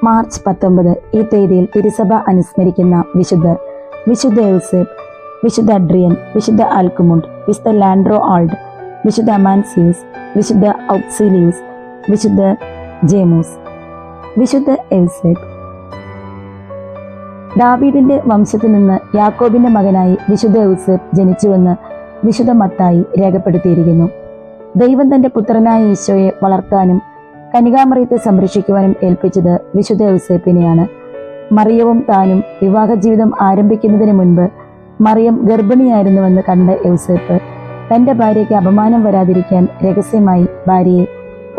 March 19 ഈ തീയതിയിൽ തിരുസഭ അനുസ്മരിക്കുന്ന വിശുദ്ധർ: വിശുദ്ധ യൗസേപ്പ്, വിശുദ്ധ അഡ്രിയൻ, വിശുദ്ധ ആൽക്കുമുണ്ട്, വിശുദ്ധ ലാൻഡ്രോ ആൾഡ്, വിശുദ്ധ അമാൻസിയൂസ്, വിശുദ്ധ ഔക്സീലിയൂസ്, വിശുദ്ധ ജേമൂസ്. വിശുദ്ധ യൗസേപ്പ് ദാവീദിന്റെ വംശത്തിൽ നിന്ന് യാക്കോബിന്റെ മകനായി വിശുദ്ധ യൗസേപ്പ് ജനിച്ചുവെന്ന് വിശുദ്ധ മത്തായി രേഖപ്പെടുത്തിയിരിക്കുന്നു. ദൈവം തന്റെ പുത്രനായ ഈശോയെ വളർത്താനും കന്യകാമറിയത്തെ സംരക്ഷിക്കുവാനും ഏൽപ്പിച്ചത് വിശുദ്ധ യൗസേപ്പിനെയാണ്. മറിയവും താനും വിവാഹ ജീവിതം ആരംഭിക്കുന്നതിന് മുൻപ് മറിയം ഗർഭിണിയായിരുന്നുവെന്ന് കണ്ട യൗസേപ്പ് തന്റെ ഭാര്യയ്ക്ക് അപമാനം വരാതിരിക്കാൻ രഹസ്യമായി ഭാര്യയെ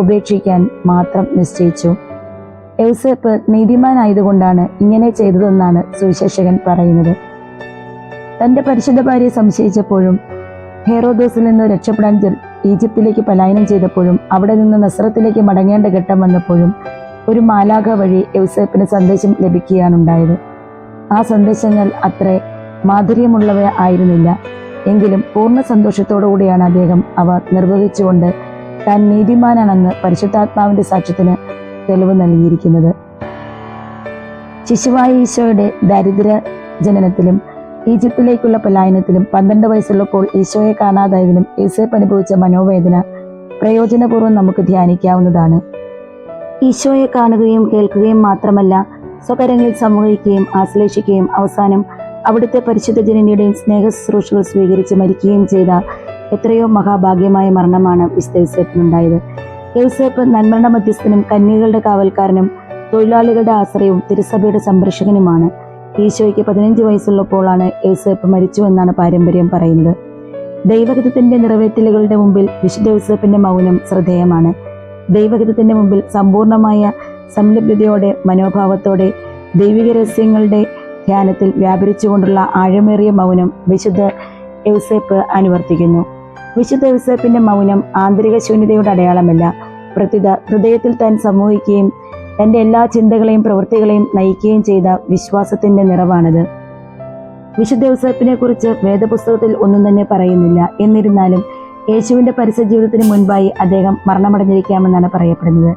ഉപേക്ഷിക്കാൻ മാത്രം നിശ്ചയിച്ചു. യൗസേപ്പ് നീതിമാനായതുകൊണ്ടാണ് ഇങ്ങനെ ചെയ്തതെന്നാണ് സുവിശേഷകൻ പറയുന്നത്. തന്റെ പരിശുദ്ധ ഭാര്യയെ സംശയിച്ചപ്പോഴും ഹെറോദോസിൽ നിന്ന് രക്ഷപ്പെടാൻ ഈജിപ്തിലേക്ക് പലായനം ചെയ്തപ്പോഴും അവിടെ നിന്ന് നസ്രത്തിലേക്ക് മടങ്ങേണ്ട ഘട്ടം വന്നപ്പോഴും ഒരു മാലാഖ വഴി യൗസേപ്പിന് സന്ദേശം ലഭിക്കുകയാണുണ്ടായത്. ആ സന്ദേശങ്ങൾ അത്ര മാധുര്യമുള്ളവ ആയിരുന്നില്ല. എങ്കിലും പൂർണ്ണ സന്തോഷത്തോടുകൂടിയാണ് അദ്ദേഹം അവ നിർവഹിച്ചുകൊണ്ട് താൻ നീതിമാനാണെന്ന് പരിശുദ്ധാത്മാവിന്റെ സാക്ഷ്യത്തിന് തെളിവ് നൽകിയിരിക്കുന്നത്. ശിശുവായ ഈശോയുടെ ദാരിദ്ര്യ ജനനത്തിലും ഈജിപ്തിലേക്കുള്ള പലായനത്തിലും 12 വയസ്സുള്ളപ്പോൾ ഈശോയെ കാണാതായതിലും യൗസേപ്പ് അനുഭവിച്ച മനോവേദന പ്രയോജനപൂർവ്വം നമുക്ക് ധ്യാനിക്കാവുന്നതാണ്. ഈശോയെ കാണുകയും കേൾക്കുകയും മാത്രമല്ല, സ്വകരങ്ങളിൽ സംവഹിക്കുകയും ആശ്ലേഷിക്കുകയും അവസാനം അവിടുത്തെ പരിശുദ്ധ ജനനിയുടെയും സ്നേഹ ശുശ്രൂഷകൾ സ്വീകരിച്ച് മരിക്കുകയും ചെയ്ത എത്രയോ മഹാഭാഗ്യമായ മരണമാണ് വിശുദ്ധ യൗസേപ്പിനുണ്ടായത്. യൗസേപ്പ് നന്മയുടെ മധ്യസ്ഥനും കന്യകളുടെ കാവൽക്കാരനും തൊഴിലാളികളുടെ ആശ്രയവും തിരുസഭയുടെ സംരക്ഷകനുമാണ്. ഈശോയ്ക്ക് 15 വയസ്സുള്ളപ്പോഴാണ് യൗസേപ്പ് മരിച്ചുവെന്നാണ് പാരമ്പര്യം പറയുന്നത്. ദൈവഹിതത്തിന്റെ നിറവേറ്റലുകളുടെ മുമ്പിൽ വിശുദ്ധ യൗസേപ്പിന്റെ മൗനം ശ്രദ്ധേയമാണ്. ദൈവഹിതത്തിന്റെ മുമ്പിൽ സമ്പൂർണമായ സംലഭ്യതയോടെ മനോഭാവത്തോടെ ദൈവിക രഹസ്യങ്ങളുടെ ധ്യാനത്തിൽ വ്യാപരിച്ചുകൊണ്ടുള്ള ആഴമേറിയ മൗനം വിശുദ്ധ യൗസേപ്പ് അനുവർത്തിക്കുന്നു. വിശുദ്ധ യൗസേപ്പിന്റെ മൗനം ആന്തരിക ശൂന്യതയുടെ അടയാളമല്ല, പ്രത്യുത ഹൃദയത്തിൽ താൻ സമൂഹിക്കുകയും തൻ്റെ എല്ലാ ചിന്തകളെയും പ്രവൃത്തികളെയും നയിക്കുകയും ചെയ്ത വിശ്വാസത്തിന്റെ നിറവാണിത്. വിശുദ്ധ യൗസേപ്പിനെ കുറിച്ച് വേദപുസ്തകത്തിൽ ഒന്നും തന്നെ പറയുന്നില്ല. എന്നിരുന്നാലും യേശുവിന്റെ പരസ്യ ജീവിതത്തിന് മുൻപായി അദ്ദേഹം മരണമടഞ്ഞിരിക്കാമെന്നാണ് പറയപ്പെടുന്നത്.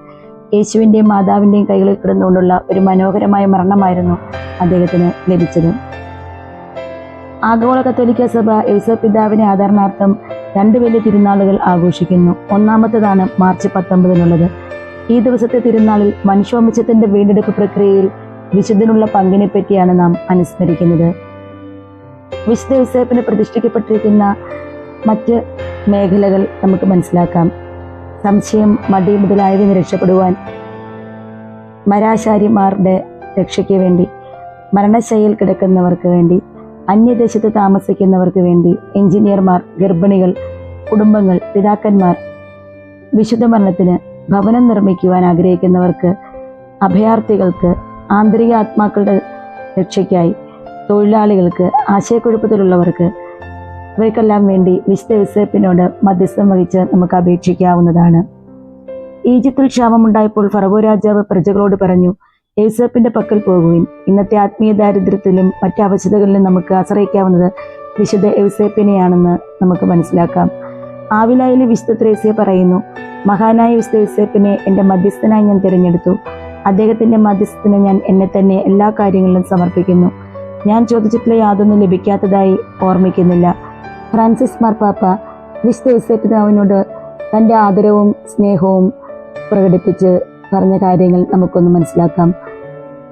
യേശുവിന്റെയും മാതാവിന്റെയും കൈകളിൽ കിടന്നുകൊണ്ടുള്ള ഒരു മനോഹരമായ മരണമായിരുന്നു അദ്ദേഹത്തിന് ലഭിച്ചത്. ആഗോള കത്തോലിക്ക സഭ യൗസേപ്പ് പിതാവിനെ ആദരണാർത്ഥം 2 വലിയ തിരുനാളുകൾ ആഘോഷിക്കുന്നു. ഒന്നാമത്തേതാണ് മാർച്ച് 19. ഈ ദിവസത്തെ തിരുനാളിൽ മനുഷ്യവംശത്തിന്റെ വീണ്ടെടുപ്പ് പ്രക്രിയയിൽ വിശുദ്ധനുള്ള പങ്കിനെ പറ്റിയാണ് നാം അനുസ്മരിക്കുന്നത്. വിശുദ്ധ യൗസേപ്പിന് പ്രതിഷ്ഠിക്കപ്പെട്ടിരിക്കുന്ന മറ്റ് മേഖലകൾ നമുക്ക് മനസ്സിലാക്കാം. സംശയം, മടി മുതലായവയിൽ നിന്ന് രക്ഷപ്പെടുവാൻ മരാശാരിമാരുടെ രക്ഷയ്ക്ക് വേണ്ടി, മരണശൈലിയിൽ കിടക്കുന്നവർക്ക് വേണ്ടി, അന്യദേശത്ത് താമസിക്കുന്നവർക്ക് വേണ്ടി, എഞ്ചിനീയർമാർ, ഗർഭിണികൾ, കുടുംബങ്ങൾ, പിതാക്കന്മാർ, വിശുദ്ധ മരണത്തിന് ഭവനം നിർമ്മിക്കുവാൻ ആഗ്രഹിക്കുന്നവർക്ക്, അഭയാർത്ഥികൾക്ക്, ആന്തരിക ആത്മാക്കളുടെ രക്ഷയ്ക്കായി, തൊഴിലാളികൾക്ക്, ആശയക്കുഴപ്പത്തിലുള്ളവർക്ക്, ഇവയ്ക്കെല്ലാം വേണ്ടി വിശുദ്ധ യൗസേപ്പിനോട് മധ്യസ്ഥം വഹിച്ച് നമുക്ക് അപേക്ഷിക്കാവുന്നതാണ്. ഈജിപ്തിൽ ക്ഷാമമുണ്ടായപ്പോൾ ഫറവോ രാജാവ് പ്രജകളോട് പറഞ്ഞു, യൗസേപ്പിന്റെ പക്കൽ പോകുവിൻ. ഇന്നത്തെ ആത്മീയ ദാരിദ്ര്യത്തിലും മറ്റ് അവശതകളിലും നമുക്ക് ആശ്രയിക്കാവുന്നത് വിശുദ്ധ യൗസേപ്പിനെയാണെന്ന് നമുക്ക് മനസ്സിലാക്കാം. ആവിലായിലെ വിശുദ്ധ ത്രേസ്യ പറയുന്നു, മഹാനായ വിശുദ്ധ യൗസേപ്പിനെ എൻ്റെ മധ്യസ്ഥനായി ഞാൻ തിരഞ്ഞെടുത്തു. അദ്ദേഹത്തിന്റെ മധ്യസ്ഥത്തിന് ഞാൻ എന്നെ തന്നെ എല്ലാ കാര്യങ്ങളിലും സമർപ്പിക്കുന്നു. ഞാൻ ചോദിച്ചിട്ടുള്ള യാതൊന്നും ലഭിക്കാത്തതായി ഓർമ്മിക്കുന്നില്ല. ഫ്രാൻസിസ് മാർപ്പാപ്പ വിശുദ്ധ യൗസേപ്പ് പിതാവിനോട് തൻ്റെ ആദരവും സ്നേഹവും പ്രകടിപ്പിച്ച് പറഞ്ഞ കാര്യങ്ങൾ നമുക്കൊന്ന് മനസ്സിലാക്കാം.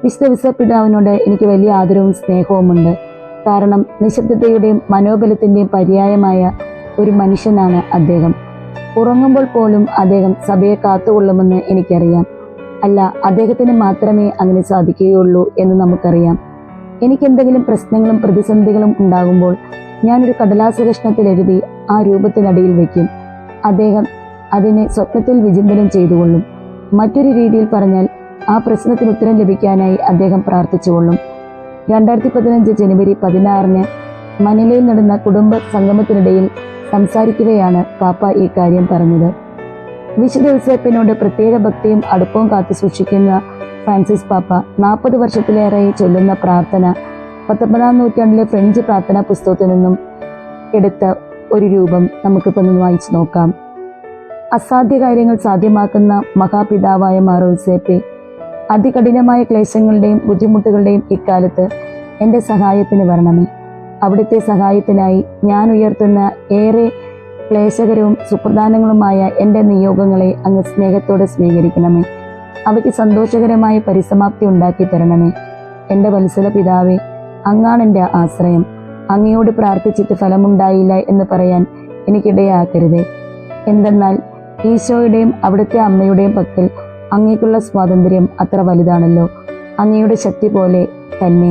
വിശുദ്ധ യൗസേപ്പ് പിതാവിനോട് എനിക്ക് വലിയ ആദരവും സ്നേഹവുമുണ്ട്. കാരണം നിശബ്ദതയുടെയും മനോബലത്തിൻ്റെയും പര്യായമായ ഒരു മനുഷ്യനാണ് അദ്ദേഹം. ഉറങ്ങുമ്പോൾ പോലും അദ്ദേഹം സഭയെ കാത്തുകൊള്ളുമെന്ന് എനിക്കറിയാം. അല്ല, അദ്ദേഹത്തിന് മാത്രമേ അങ്ങനെ സാധിക്കുകയുള്ളൂ എന്ന് നമുക്കറിയാം. എനിക്കെന്തെങ്കിലും പ്രശ്നങ്ങളും പ്രതിസന്ധികളും ഉണ്ടാകുമ്പോൾ ഞാനൊരു കടലാസ കഷ്ണത്തിൽ എഴുതി ആ രൂപത്തിനടിയിൽ വയ്ക്കും. അദ്ദേഹം അതിനെ സ്വപ്നത്തിൽ വിചിന്തനം ചെയ്തുകൊള്ളും. മറ്റൊരു രീതിയിൽ പറഞ്ഞാൽ ആ പ്രശ്നത്തിന് ഉത്തരം ലഭിക്കാനായി അദ്ദേഹം പ്രാർത്ഥിച്ചുകൊള്ളും. 2015 ജനുവരി 16 മനിലയിൽ നടന്ന കുടുംബ സംഗമത്തിനിടയിൽ സംസാരിക്കുകയാണ് പാപ്പ ഈ കാര്യം പറഞ്ഞത്. വിശുദ്ധ യൗസേപ്പിനോട് പ്രത്യേക ഭക്തിയും അടുപ്പവും കാത്തു സൂക്ഷിക്കുന്ന ഫ്രാൻസിസ് പാപ്പ 40 വർഷത്തിലേറെയായി ചൊല്ലുന്ന പ്രാർത്ഥന 19-ാം നൂറ്റാണ്ടിലെ ഫ്രഞ്ച് പ്രാർത്ഥനാ പുസ്തകത്തിൽ നിന്നും എടുത്ത ഒരു രൂപം നമുക്കിപ്പോൾ വായിച്ചു നോക്കാം. അസാധ്യ കാര്യങ്ങൾ സാധ്യമാക്കുന്ന മഹാപിതാവായ മാർ യൗസേപ്പെ, അതികഠിനമായ ക്ലേശങ്ങളുടെയും ബുദ്ധിമുട്ടുകളുടെയും ഇക്കാലത്ത് എൻ്റെ സഹായത്തിന് വരണമേ. അവിടുത്തെ സഹായത്തിനായി ഞാൻ ഉയർത്തുന്ന ഏറെ ക്ലേശകരവും സുപ്രധാനങ്ങളുമായ എൻ്റെ നിയോഗങ്ങളെ അങ്ങ് സ്നേഹത്തോടെ സ്വീകരിക്കണമേ. അവയ്ക്ക് സന്തോഷകരമായ പരിസമാപ്തി ഉണ്ടാക്കി തരണമേ. എൻ്റെ വത്സല പിതാവേ, അങ്ങാണ് എൻ്റെ ആശ്രയം. അങ്ങയോട് പ്രാർത്ഥിച്ചിട്ട് ഫലമുണ്ടായില്ല എന്ന് പറയാൻ എനിക്കിടയാക്കരുതേ. എന്തെന്നാൽ ഈശോയുടെയും അവിടുത്തെ അമ്മയുടെയും പക്കൽ അങ്ങേക്കുള്ള സ്വാതന്ത്ര്യം അത്ര വലുതാണല്ലോ. അങ്ങയുടെ ശക്തി പോലെ തന്നെ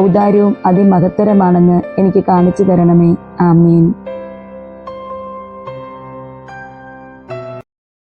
ഔദാര്യവും അതിമഹത്തരമാണെന്ന് എനിക്ക് കാണിച്ചു തരണമേ. ആമേൻ.